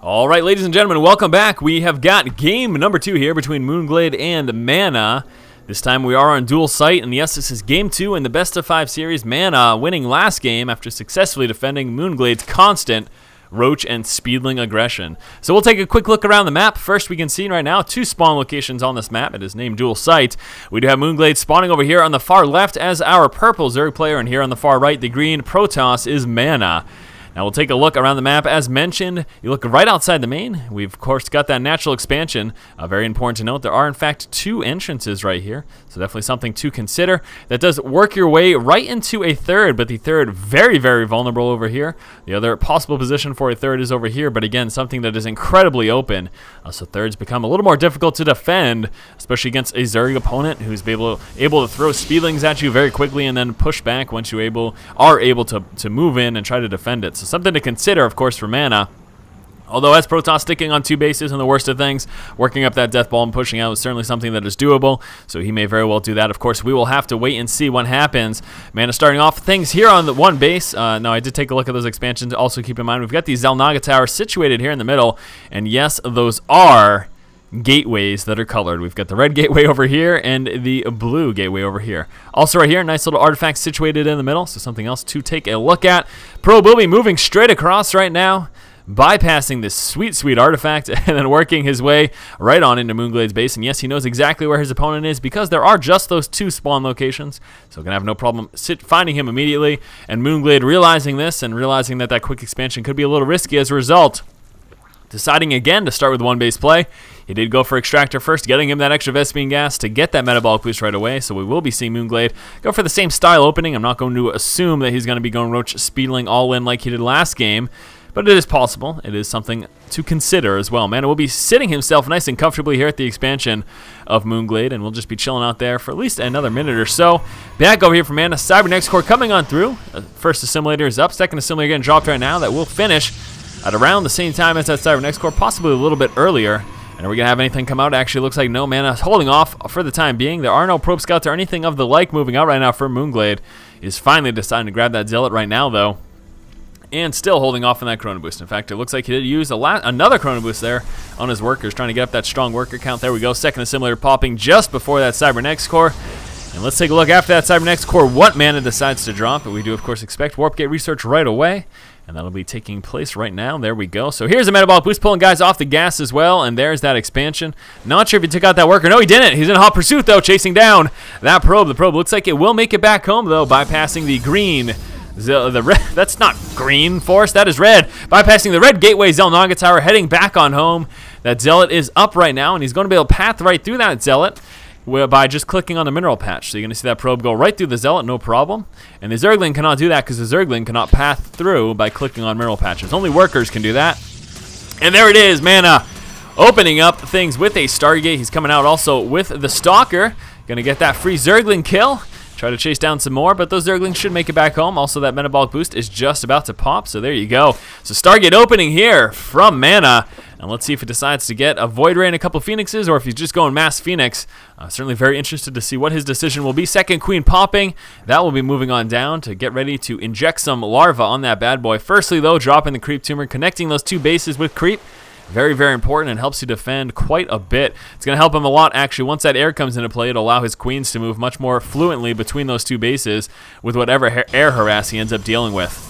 All right, ladies and gentlemen, welcome back. We have got game number 2 here between mOOnGLaDe and MaNa. This time we are on dual site, and yes, this is game 2 in the best of 5 series. MaNa winning last game after successfully defending mOOnGLaDe's constant roach and speedling aggression. So we'll take a quick look around the map. First, we can see right now 2 spawn locations on this map. It is named dual site. We do have mOOnGLaDe spawning over here on the far left as our purple Zerg player, and here on the far right, the green Protoss is MaNa. Now we'll take a look around the map. As mentioned, you look right outside the main. We've, of course, got that natural expansion. Very important to note, there are, in fact, 2 entrances right here. So definitely something to consider. That does work your way right into a third, but the third very, very vulnerable over here. The other possible position for a third is over here, but again, something that is incredibly open. So thirds become a little more difficult to defend, especially against a Zerg opponent who's able to throw speedlings at you very quickly and then push back once you are able to move in and try to defend it. So something to consider, of course, for MaNa. Although as Protoss sticking on 2 bases in the worst of things, working up that death ball and pushing out is certainly something that is doable, so he may very well do that. Of course, we will have to wait and see what happens. MaNa starting off things here on the 1 base. No, I did take a look at those expansions. Also keep in mind, we've got these Xel'Naga towers situated here in the middle, and yes, those are gateways that are colored. We've got the red gateway over here and the blue gateway over here. Also right here, nice little artifact situated in the middle, so something else to take a look at. Probe will be moving straight across right now, bypassing this sweet artifact and then working his way right on into mOOnGLaDe's base. And yes, he knows exactly where his opponent is because there are just those 2 spawn locations, so gonna have no problem finding him immediately. And mOOnGLaDe realizing this and realizing that quick expansion could be a little risky as a result, deciding again to start with 1 base play. He did go for Extractor first, getting him that extra Vespene gas to get that metabolic boost right away, so we will be seeing mOOnGLaDe go for the same style opening. I'm not going to assume that he's going to be going roach speedling all in like he did last game, but it is possible. It is something to consider as well. MaNa will be sitting himself nice and comfortably here at the expansion of mOOnGLaDe, and we'll just be chilling out there for at least another minute or so. Back over here from MaNa, Cybernex core coming on through. First assimilator is up, second assimilator getting dropped right now. That will finish at around the same time as that Cybernex core, possibly a little bit earlier. And are we going to have anything come out? Actually, looks like no. MaNa's holding off for the time being. There are no probe scouts or anything of the like moving out right now for mOOnGLaDe. He's finally deciding to grab that Zealot right now, though, and still holding off on that Chrono Boost. In fact, it looks like he did use another Chrono Boost there on his workers, trying to get up that strong worker count. There we go. Second assimilator popping just before that Cybernex core. And let's take a look after that Cybernex core what MaNa decides to drop. But we do, of course, expect Warp Gate research right away. And that'll be taking place right now. There we go. So here's a metabolic boost, pulling guys off the gas as well. And there's that expansion. Not sure if he took out that worker. No, he didn't. He's in hot pursuit, though, chasing down that probe. The probe looks like it will make it back home, though, bypassing the green. The red, that's not green, Force. That is red. Bypassing the red gateway Xel'Naga tower, heading back on home. That Zealot is up right now, and he's going to be able to path right through that Zealot by just clicking on the mineral patch. So you're going to see that probe go right through the Zealot, no problem. And the Zergling cannot do that because the Zergling cannot path through by clicking on mineral patches. Only workers can do that. And there it is, MaNa opening up things with a Stargate. He's coming out also with the Stalker. Going to get that free Zergling kill. Try to chase down some more, but those Zerglings should make it back home. Also, that metabolic boost is just about to pop, so there you go. So Stargate opening here from MaNa. And let's see if he decides to get a Void Ray and a couple Phoenixes, or if he's just going Mass Phoenix. Certainly very interested to see what his decision will be. Second Queen popping. That will be moving on down to get ready to inject some larva on that bad boy. Firstly, though, dropping the Creep Tumor, connecting those 2 bases with Creep. Very, very important, and helps you defend quite a bit. It's going to help him a lot, actually. Once that air comes into play, it'll allow his queens to move much more fluently between those 2 bases with whatever air harass he ends up dealing with.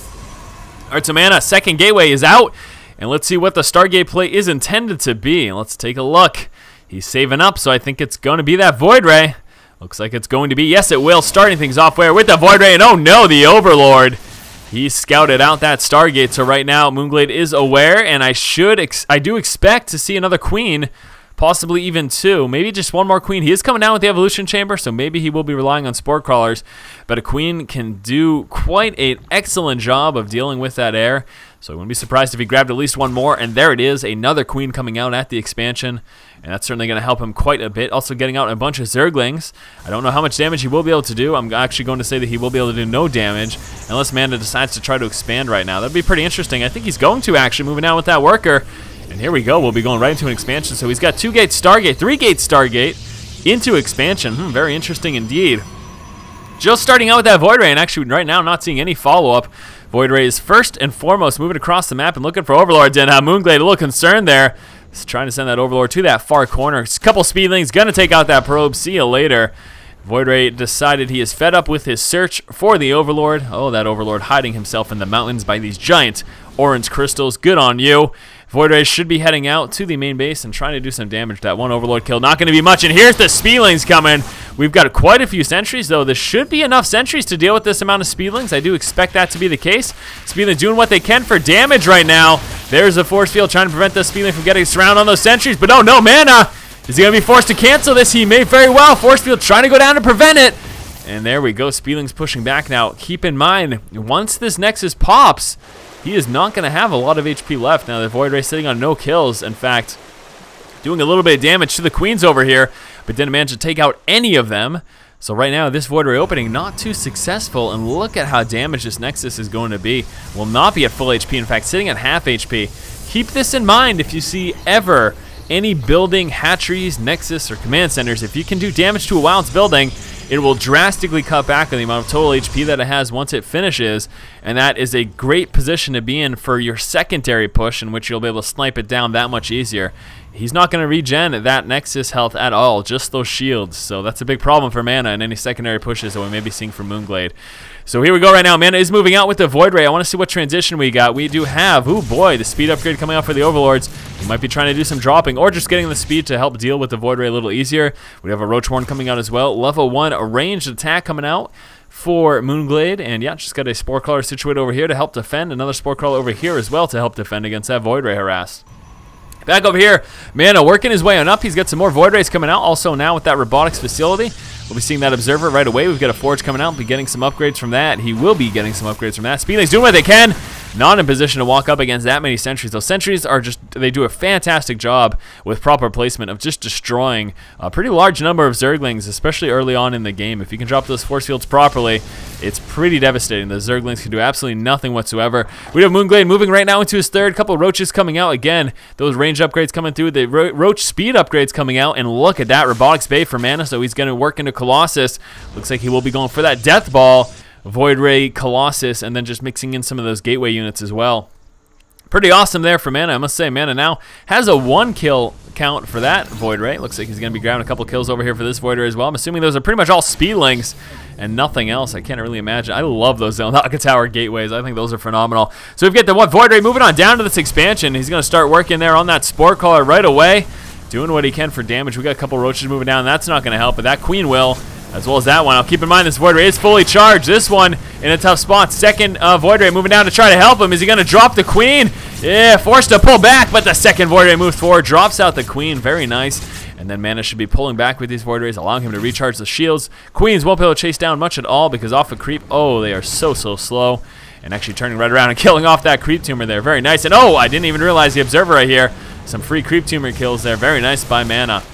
All right, so MaNa, second gateway is out. And let's see what the Stargate play is intended to be. Let's take a look. He's saving up, so I think it's going to be that Void Ray. Looks like it's going to be. Yes, it will. Starting things off where with the Void Ray. And oh no, the Overlord. He scouted out that Stargate. So right now, mOOnGLaDe is aware, and I do expect to see another Queen, possibly even 2. Maybe just 1 more Queen. He is coming down with the Evolution Chamber, so maybe he will be relying on Spore Crawlers. But a Queen can do quite an excellent job of dealing with that air. So I wouldn't be surprised if he grabbed at least 1 more. And there it is, another Queen coming out at the expansion. And that's certainly going to help him quite a bit. Also getting out a bunch of Zerglings. I don't know how much damage he will be able to do. I'm actually going to say that he will be able to do no damage unless MaNa decides to try to expand right now. That'd be pretty interesting. I think he's going to actually, moving out with that worker. And here we go. We'll be going right into an expansion. So he's got 2-gate Stargate, 3-gate Stargate into expansion. Very interesting indeed. Just starting out with that Void Ray, and actually right now not seeing any follow-up. Void Ray is first and foremost moving across the map and looking for Overlords, and mOOnGLaDe a little concerned there. He's trying to send that Overlord to that far corner. A couple speedlings, gonna take out that probe. See you later. Void Ray decided he is fed up with his search for the Overlord. Oh, that Overlord hiding himself in the mountains by these giant orange crystals. Good on you. Void Ray should be heading out to the main base and trying to do some damage. That one Overlord kill, not going to be much. And here's the Speedlings coming. We've got quite a few sentries, though. There should be enough sentries to deal with this amount of Speedlings. I do expect that to be the case. Speedlings doing what they can for damage right now. There's a force field trying to prevent the Speedling from getting surrounded on those sentries. But oh no, MaNa! Is he going to be forced to cancel this? He may very well. Force field trying to go down to prevent it. And there we go. Speedlings pushing back now. Keep in mind, once this Nexus pops, he is not going to have a lot of HP left. Now the Void Ray sitting on no kills. In fact, doing a little bit of damage to the Queens over here, but didn't manage to take out any of them. So right now, this Void Ray opening not too successful, and look at how damaged this Nexus is going to be. Will not be at full HP. In fact, sitting at half HP. Keep this in mind if you see ever any building, hatcheries, Nexus, or command centers. If you can do damage to a while it's building, it will drastically cut back on the amount of total HP that it has once it finishes, and that is a great position to be in for your secondary push, in which you'll be able to snipe it down that much easier. He's not going to regen that Nexus health at all, just those shields, so that's a big problem for MaNa and any secondary pushes that we may be seeing from mOOnGLaDe. So here we go right now. MaNa is moving out with the Void Ray. I want to see what transition we got. We do have, oh boy, the speed upgrade coming out for the Overlords. He might be trying to do some dropping or just getting the speed to help deal with the Void Ray a little easier. We have a Roach Horn coming out as well. Level 1 ranged attack coming out for mOOnGLaDe. And yeah, just got a Spore Crawler situated over here to help defend. Another Spore Crawler over here as well to help defend against that Void Ray harass. Back over here, MaNa working his way on up. He's got some more Void Rays coming out. Also now with that robotics facility, we'll be seeing that Observer right away. We've got a Forge coming out. We'll be getting some upgrades from that. He will be getting some upgrades from that. Speedlings doing what they can. Not in position to walk up against that many sentries. Those sentries are just, they do a fantastic job with proper placement of just destroying a pretty large number of Zerglings, especially early on in the game. If you can drop those force fields properly, it's pretty devastating. The Zerglings can do absolutely nothing whatsoever. We have mOOnGLaDe moving right now into his third. Couple Roaches coming out again. Those range upgrades coming through. The Roach speed upgrades coming out. And look at that robotics bay for MaNa. So he's going to work into Colossus. Looks like he will be going for that Death Ball. Void Ray, Colossus, and then just mixing in some of those gateway units as well. Pretty awesome there for MaNa. I must say, MaNa now has a 1 kill count for that Void Ray. Looks like he's going to be grabbing a couple kills over here for this Void Ray as well. I'm assuming those are pretty much all Speedlings and nothing else. I can't really imagine. I love those Zelnaka Tower gateways. I think those are phenomenal. So we've got the one Void Ray moving on down to this expansion. He's going to start working there on that Spore Caller right away, doing what he can for damage. We got a couple Roaches moving down. That's not going to help, but that Queen will, as well as that one. I'll keep in mind this Void Ray is fully charged. This one in a tough spot. Second Void Ray moving down to try to help him. Is he going to drop the Queen? Yeah, forced to pull back, but the second Void Ray moves forward, drops out the Queen. Very nice. And then MaNa should be pulling back with these Void Rays, allowing him to recharge the shields. Queens won't be able to chase down much at all because off a creep, oh, they are so slow. And actually turning right around and killing off that creep tumor there. Very nice. And oh, I didn't even realize the Observer right here. Some free creep tumor kills there. Very nice by MaNa.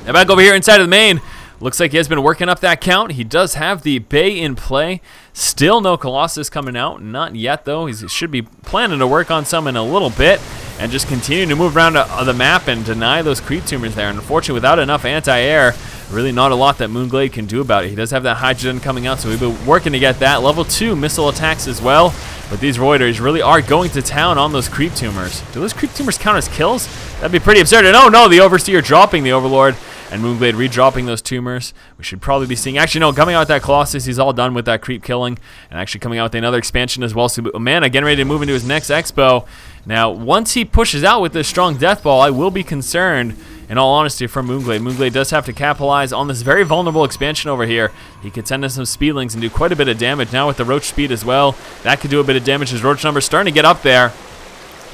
Now back over here inside of the main. Looks like he has been working up that count. He does have the Bay in play. Still no Colossus coming out. Not yet, though. He should be planning to work on some in a little bit and just continue to move around the map and deny those creep tumors there. And unfortunately, without enough anti-air, really not a lot that mOOnGLaDe can do about it. He does have that hydrogen coming out, so we've been working to get that. Level 2 missile attacks as well. But these Voiders really are going to town on those creep tumors. Do those creep tumors count as kills? That'd be pretty absurd. And oh no, the Overseer dropping the Overlord. And mOOnGLaDe redropping those tumors. We should probably be seeing, actually no, coming out with that Colossus, he's all done with that creep killing, and actually coming out with another expansion as well. So MaNa getting ready to move into his next expo. Now, once he pushes out with this strong Death Ball, I will be concerned, in all honesty, from mOOnGLaDe. mOOnGLaDe does have to capitalize on this very vulnerable expansion over here. He could send in some Speedlings and do quite a bit of damage. Now with the Roach speed as well, that could do a bit of damage. His Roach number's starting to get up there.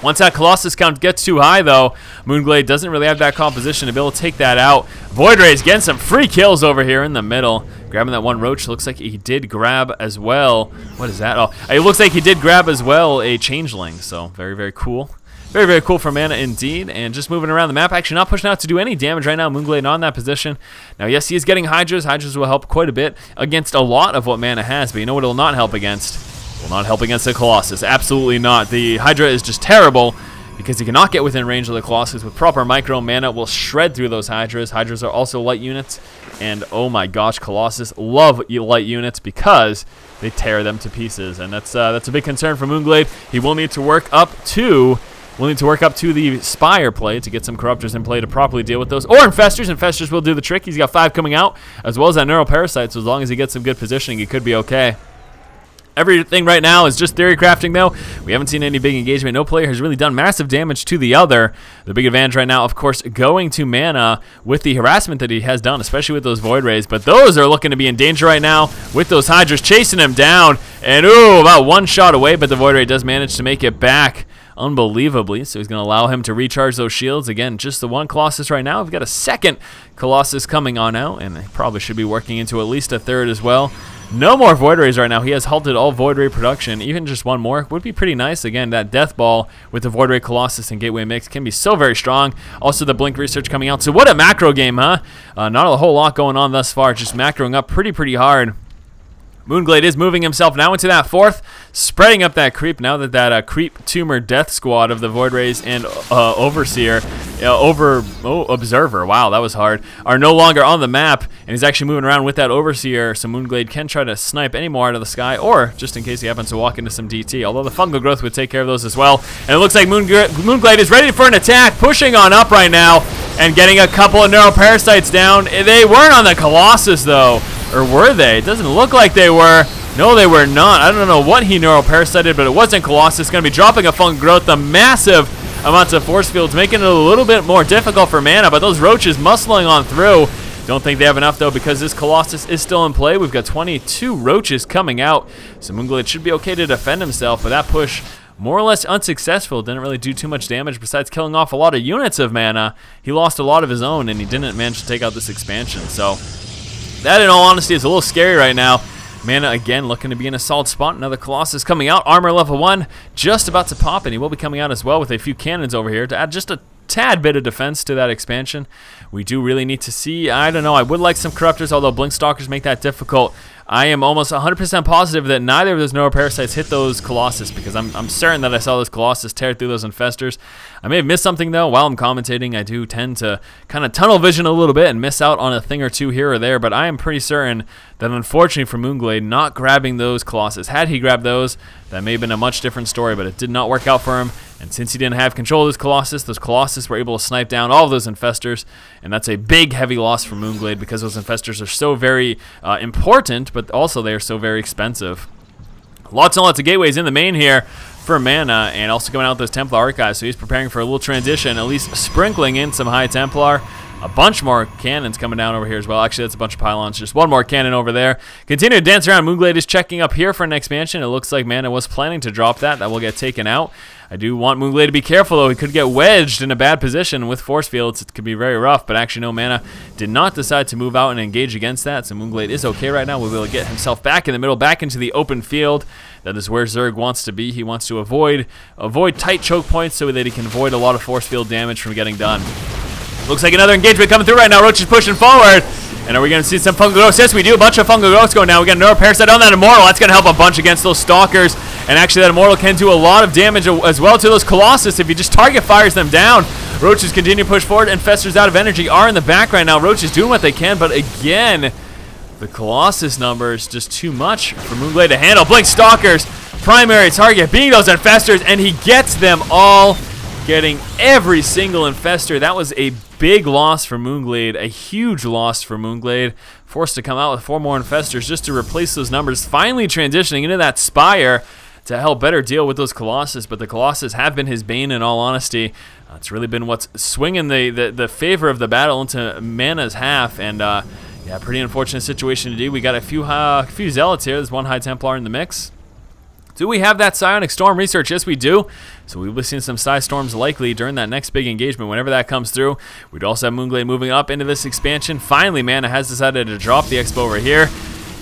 Once that Colossus count gets too high, though, mOOnGLaDe doesn't really have that composition to be able to take that out. Void Rays getting some free kills over here in the middle. Grabbing that one Roach. Looks like he did grab as well. What is that? Oh, it looks like he did grab as well a Changeling. So very cool. Very cool for MaNa indeed. And just moving around the map. Actually not pushing out to do any damage right now. mOOnGLaDe not in that position. Now, yes, he is getting Hydras. Hydras will help quite a bit against a lot of what MaNa has. But you know what it will not help against? Will not help against the Colossus. Absolutely not. The Hydra is just terrible. because he cannot get within range of the Colossus. With proper micro, MaNa will shred through those Hydras. Hydras are also light units, and oh my gosh, Colossus love light units because they tear them to pieces, and that's a big concern for mOOnGLaDe. He will need to work up to the Spire play to get some Corruptors in play to properly deal with those. Or Infestors. Infestors will do the trick. He's got 5 coming out, as well as that Neuroparasite, so as long as he gets some good positioning, he could be okay. Everything right now is just theory crafting, though. We haven't seen any big engagement. No player has really done massive damage to the other. The big advantage right now, of course, going to MaNa with the harassment that he has done, especially with those Void Rays. But those are looking to be in danger right now with those Hydras chasing him down. And, ooh, about 1 shot away, but the Void Ray does manage to make it back unbelievably, so he's going to allow him to recharge those shields. Again, just the 1 Colossus right now. We've got a 2nd Colossus coming on out, and they probably should be working into at least a 3rd as well. No more Void Rays right now. He has halted all Void Ray production. Even just 1 more would be pretty nice. Again, that Death Ball with the Void Ray Colossus and Gateway mix can be so very strong. Also, the Blink research coming out. So what a macro game, huh? Not a whole lot going on thus far. Just macroing up pretty hard. mOOnGLaDe is moving himself now into that 4th, spreading up that creep now that that creep tumor death squad of the Void Rays and Overseer, Observer, wow, that was hard, are no longer on the map, and he's actually moving around with that Overseer, so mOOnGLaDe can try to snipe any more out of the sky, or just in case he happens to walk into some DT, although the Fungal Growth would take care of those as well. And it looks like mOOnGLaDe is ready for an attack, pushing on up right now, and getting a couple of Neuroparasites down. They weren't on the Colossus, though. Or were they? It doesn't look like they were. No, they were not. I don't know what he Neuroparasited, but it wasn't Colossus. Going to be dropping a Fungal Growth. The massive amounts of force fields, making it a little bit more difficult for MaNa, but those Roaches muscling on through. Don't think they have enough, though, because this Colossus is still in play. We've got 22 Roaches coming out, so mOOnGLaDe should be okay to defend himself, but that push more or less unsuccessful. Didn't really do too much damage besides killing off a lot of units of MaNa. He lost a lot of his own, and he didn't manage to take out this expansion, so that, in all honesty, is a little scary right now. MaNa, again, looking to be in a solid spot. Another Colossus coming out. Armor level 1, just about to pop, and he will be coming out as well with a few cannons over here to add just a tad bit of defense to that expansion. We do really need to see, I don't know, I would like some Corruptors, although Blink Stalkers make that difficult. I am almost 100% positive that neither of those Neuroparasites hit those Colossus, because I'm certain that I saw those Colossus tear through those Infestors. I may have missed something, though. While I'm commentating, I do tend to kind of tunnel vision a little bit and miss out on a thing or two here or there, but I am pretty certain that, unfortunately for mOOnGLaDe, not grabbing those Colossus, had he grabbed those, that may have been a much different story, but it did not work out for him. And since he didn't have control of those Colossus were able to snipe down all of those Infestors, and that's a big, heavy loss for mOOnGLaDe because those Infestors are so very important, but also they are so very expensive. Lots and lots of gateways in the main here for MaNa, and also going out with those Templar Archives, so he's preparing for a little transition, at least sprinkling in some High Templar. A bunch more cannons coming down over here as well. Actually, that's a bunch of pylons. Just 1 more cannon over there. Continue to dance around. mOOnGLaDe is checking up here for an expansion. It looks like MaNa was planning to drop that. That will get taken out. I do want mOOnGLaDe to be careful, though. He could get wedged in a bad position with force fields. It could be very rough, but actually, no, MaNa did not decide to move out and engage against that, so mOOnGLaDe is okay right now. We'll be able to get himself back in the middle, back into the open field. That is where Zerg wants to be. He wants to avoid tight choke points so that he can avoid a lot of force field damage from getting done. Looks like another engagement coming through right now. Roach is pushing forward. And are we going to see some Fungal Growth? Yes, we do. A bunch of Fungal Growths going now. We got a Neuroparasite on that Immortal. That's going to help a bunch against those Stalkers. And actually, that Immortal can do a lot of damage as well to those Colossus if he just target fires them down. Roaches continue to push forward. Infestors out of energy are in the back right now. Roach is doing what they can, but again, the Colossus number is just too much for mOOnGLaDe to handle. Blink Stalkers, primary target being those Infestors, and he gets them all, getting every single Infestor. That was a big loss for mOOnGLaDe, a huge loss for mOOnGLaDe. Forced to come out with 4 more Infestors just to replace those numbers, finally transitioning into that Spire to help better deal with those Colossus, but the Colossus have been his bane in all honesty. It's really been what's swinging the favor of the battle into MaNa's half, and yeah, pretty unfortunate situation indeed. We got a few Zealots here. There's 1 High Templar in the mix. Do we have that Psionic Storm research? Yes, we do. So we'll be seeing some Psi Storms likely during that next big engagement, whenever that comes through. We'd also have mOOnGLaDe moving up into this expansion. Finally, MaNa has decided to drop the Expo over here.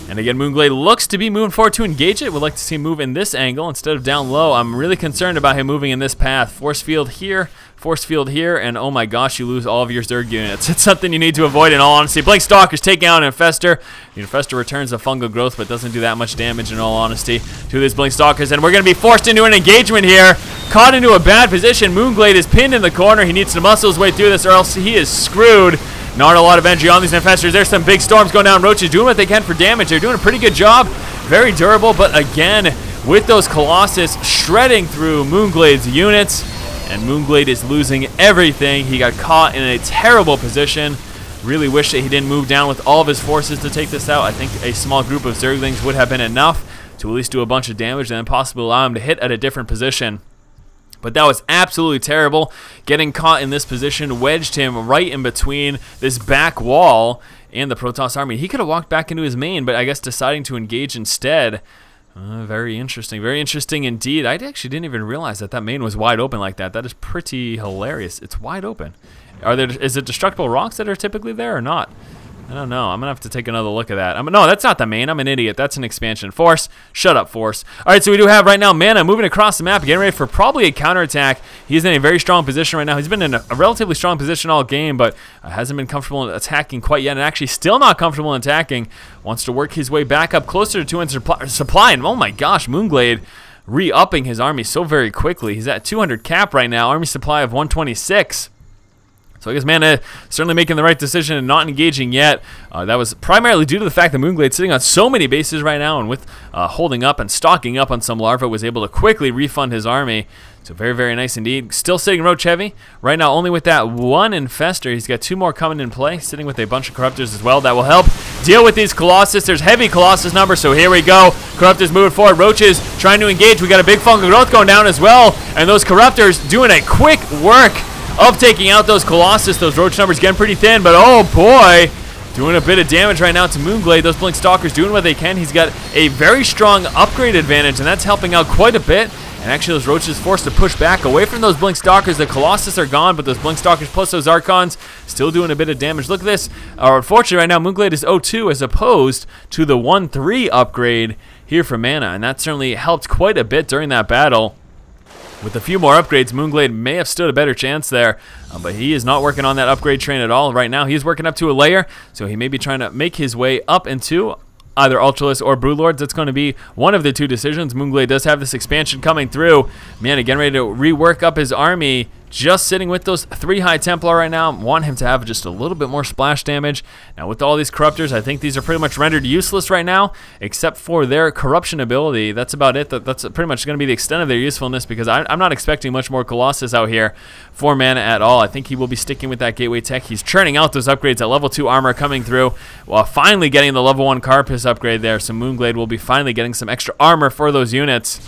And again, mOOnGLaDe looks to be moving forward to engage it. Would like to see him move in this angle instead of down low. I'm really concerned about him moving in this path. Force field here, and oh my gosh, you lose all of your Zerg units. It's something you need to avoid in all honesty. Blink Stalkers taking out an Infestor. The Infestor returns a Fungal Growth, but doesn't do that much damage in all honesty to these Blink Stalkers. And we're going to be forced into an engagement here. caught into a bad position. mOOnGLaDe is pinned in the corner. He needs to muscle his way through this or else he is screwed. Not a lot of energy on these infestors. There's some big storms going down. Roaches doing what they can for damage. They're doing a pretty good job. Very durable, but again, with those Colossus shredding through mOOnGLaDe's units, and mOOnGLaDe is losing everything. He got caught in a terrible position. Really wish that he didn't move down with all of his forces to take this out. I think a small group of Zerglings would have been enough to at least do a bunch of damage and then possibly allow him to hit at a different position. But that was absolutely terrible. Getting caught in this position wedged him right in between this back wall and the Protoss army. He could have walked back into his main, but I guess deciding to engage instead. Very interesting indeed. I actually didn't even realize that that main was wide open like that. That is pretty hilarious. It's wide open. Is it destructible rocks that are typically there or not? I don't know. I'm going to have to take another look at that. No, that's not the main. I'm an idiot. That's an expansion. Force. Shut up, Force. All right, so we do have right now MaNa moving across the map, getting ready for probably a counterattack. He's in a very strong position right now. He's been in a relatively strong position all game, but hasn't been comfortable in attacking quite yet, and actually still not comfortable in attacking. Wants to work his way back up closer to 200 supply, and oh my gosh, mOOnGLaDe re-upping his army so very quickly. He's at 200 cap right now, army supply of 126. So I guess MaNa certainly making the right decision and not engaging yet. That was primarily due to the fact that mOOnGLaDe sitting on so many bases right now, and with holding up and stocking up on some larvae, was able to quickly refund his army. So very, very nice indeed. Still sitting roach heavy. Right now only with that one infester. He's got two more coming in play, sitting with a bunch of corruptors as well. That will help deal with these Colossus. There's heavy Colossus numbers, so here we go. Corruptors moving forward. Roaches trying to engage. We got a big fungal growth going down as well. And those corruptors doing a quick work of taking out those Colossus. Those roach numbers getting pretty thin, but oh boy, doing a bit of damage right now to mOOnGLaDe. Those Blink Stalkers doing what they can. He's got a very strong upgrade advantage, and that's helping out quite a bit. And actually, those roaches forced to push back away from those Blink Stalkers. The Colossus are gone, but those Blink Stalkers plus those Archons still doing a bit of damage. Look at this. Unfortunately, right now, mOOnGLaDe is 0-2 as opposed to the 1-3 upgrade here for MaNa, and that certainly helped quite a bit during that battle. With a few more upgrades, mOOnGLaDe may have stood a better chance there, but he is not working on that upgrade train at all right now. He's working up to a layer, so he may be trying to make his way up into either Ultralisk or Broodlords. That's going to be one of the two decisions. mOOnGLaDe does have this expansion coming through. Man, getting ready to rework up his army. Just sitting with those 3 High Templar right now. Want him to have just a little bit more splash damage. Now with all these Corruptors, I think these are pretty much rendered useless right now, except for their corruption ability. That's about it. That's pretty much going to be the extent of their usefulness, because I'm not expecting much more Colossus out here for MaNa at all. I think he will be sticking with that gateway tech. He's churning out those upgrades at level 2 armor coming through, while finally getting the level 1 Carapace upgrade there. So mOOnGLaDe will be finally getting some extra armor for those units.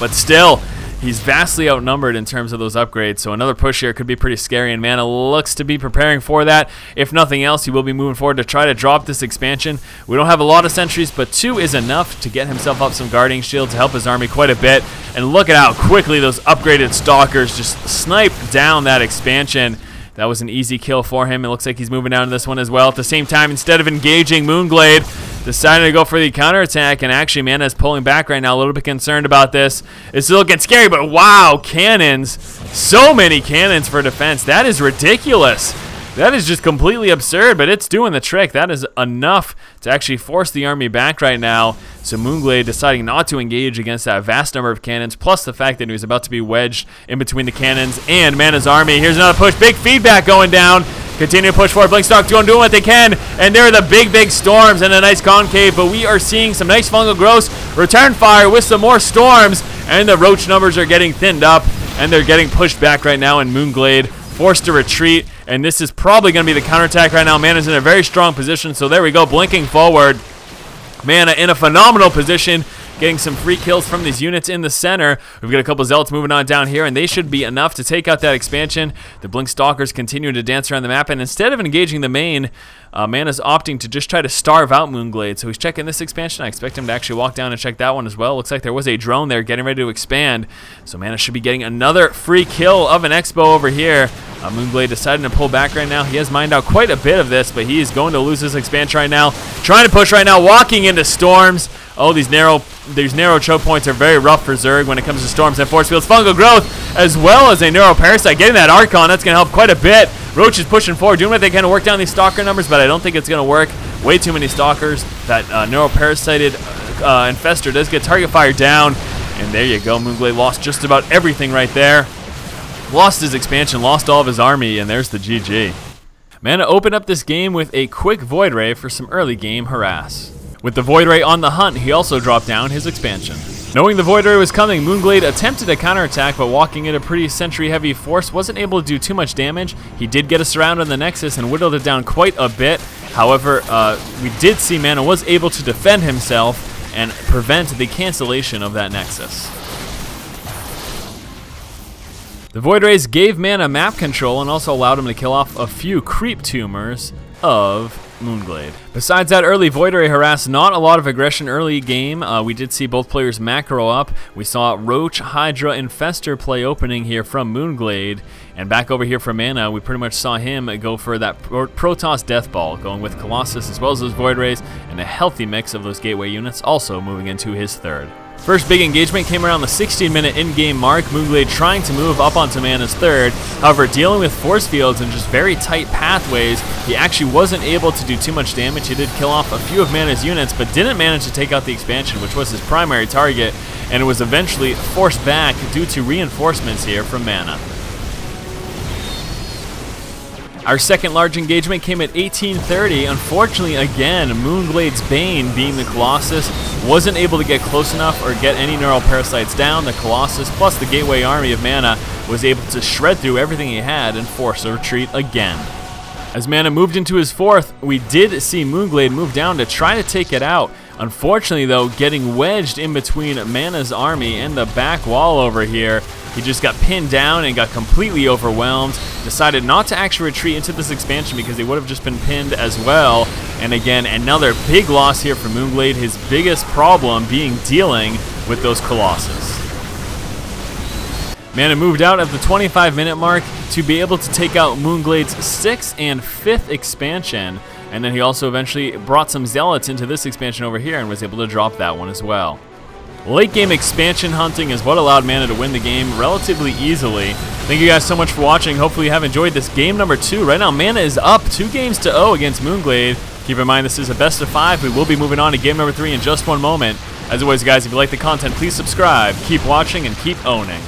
But still, he's vastly outnumbered in terms of those upgrades, so another push here could be pretty scary, and MaNa looks to be preparing for that. If nothing else, he will be moving forward to try to drop this expansion. We don't have a lot of sentries, but 2 is enough to get himself up some guarding shield to help his army quite a bit. And look at how quickly those upgraded Stalkers just snipe down that expansion. That was an easy kill for him. It looks like he's moving down to this one as well. At the same time, instead of engaging, mOOnGLaDe decided to go for the counterattack, and actually MaNa is pulling back right now, a little bit concerned about this. It's looking scary, but wow, cannons. So many cannons for defense. That is ridiculous. That is just completely absurd, but it's doing the trick. That is enough to actually force the army back right now. So mOOnGLaDe deciding not to engage against that vast number of cannons, plus the fact that he was about to be wedged in between the cannons and MaNa's army. Here's another push. Big feedback going down. Continue to push forward. Blinkstalk doing what they can, and there are the big storms and a nice concave, but we are seeing some nice fungal growths. Return fire with some more storms, and the roach numbers are getting thinned up, and they're getting pushed back right now, and mOOnGLaDe forced to retreat, and this is probably going to be the counterattack right now. MaNa's in a very strong position, so there we go, blinking forward. MaNa in a phenomenal position, getting some free kills from these units in the center. We've got a couple Zealots moving on down here, and they should be enough to take out that expansion. The Blink Stalkers continue to dance around the map, and instead of engaging the main, MaNa's opting to just try to starve out mOOnGLaDe. So he's checking this expansion. I expect him to actually walk down and check that one as well. Looks like there was a drone there getting ready to expand. So MaNa should be getting another free kill of an Expo over here. mOOnGLaDe deciding to pull back right now. He has mined out quite a bit of this, but he is going to lose this expansion right now. Trying to push right now, walking into storms. Oh, these narrow choke points are very rough for Zerg when it comes to storms and force fields. Fungal growth, as well as a neuro parasite. Getting that Archon, that's going to help quite a bit. Roach is pushing forward, doing what they can to work down these Stalker numbers, but I don't think it's going to work. Way too many Stalkers. That neuro parasited infester does get target fire down, And there you go. mOOnGLaDe lost just about everything right there. Lost his expansion, lost all of his army, and there's the GG. MaNa opened up this game with a quick Void Ray for some early game harass. With the Void Ray on the hunt, he also dropped down his expansion. Knowing the Void Ray was coming, mOOnGLaDe attempted a counterattack, but walking in a pretty sentry-heavy force wasn't able to do too much damage. He did get a surround on the Nexus and whittled it down quite a bit. However, we did see MaNa was able to defend himself and prevent the cancellation of that Nexus. The Void Rays gave MaNa map control and also allowed him to kill off a few creep tumors of mOOnGLaDe. Besides that early Void Ray harass, not a lot of aggression early game. We did see both players macro up. We saw Roach, Hydra, Infestor play opening here from mOOnGLaDe. And back over here from MaNa, we pretty much saw him go for that Protoss Death Ball, going with Colossus as well as those Void Rays, and a healthy mix of those Gateway units also moving into his third. First big engagement came around the 16-minute in-game mark, mOOnGLaDe trying to move up onto MaNa's third. However, dealing with force fields and just very tight pathways, he actually wasn't able to do too much damage. He did kill off a few of MaNa's units, but didn't manage to take out the expansion, which was his primary target, and it was eventually forced back due to reinforcements here from MaNa. Our second large engagement came at 18:30. Unfortunately, again, mOOnGLaDe's Bane, being the Colossus, wasn't able to get close enough or get any neural parasites down. The Colossus plus the Gateway army of MaNa was able to shred through everything he had and force a retreat again. As MaNa moved into his fourth, we did see mOOnGLaDe move down to try to take it out. Unfortunately, though, getting wedged in between MaNa's army and the back wall over here, he just got pinned down and got completely overwhelmed. Decided not to actually retreat into this expansion because he would have just been pinned as well. And again, another big loss here for mOOnGLaDe, his biggest problem being dealing with those Colossus. MaNa moved out at the 25-minute mark to be able to take out mOOnGLaDe's 6th and 5th expansion. And then he also eventually brought some Zealots into this expansion over here and was able to drop that one as well. Late game expansion hunting is what allowed MaNa to win the game relatively easily. Thank you guys so much for watching. Hopefully you have enjoyed this game number 2. Right now, MaNa is up 2-0 against mOOnGLaDe. Keep in mind this is a best of 5. We will be moving on to game number 3 in just one moment. As always, guys, if you like the content, please subscribe, keep watching, and keep owning.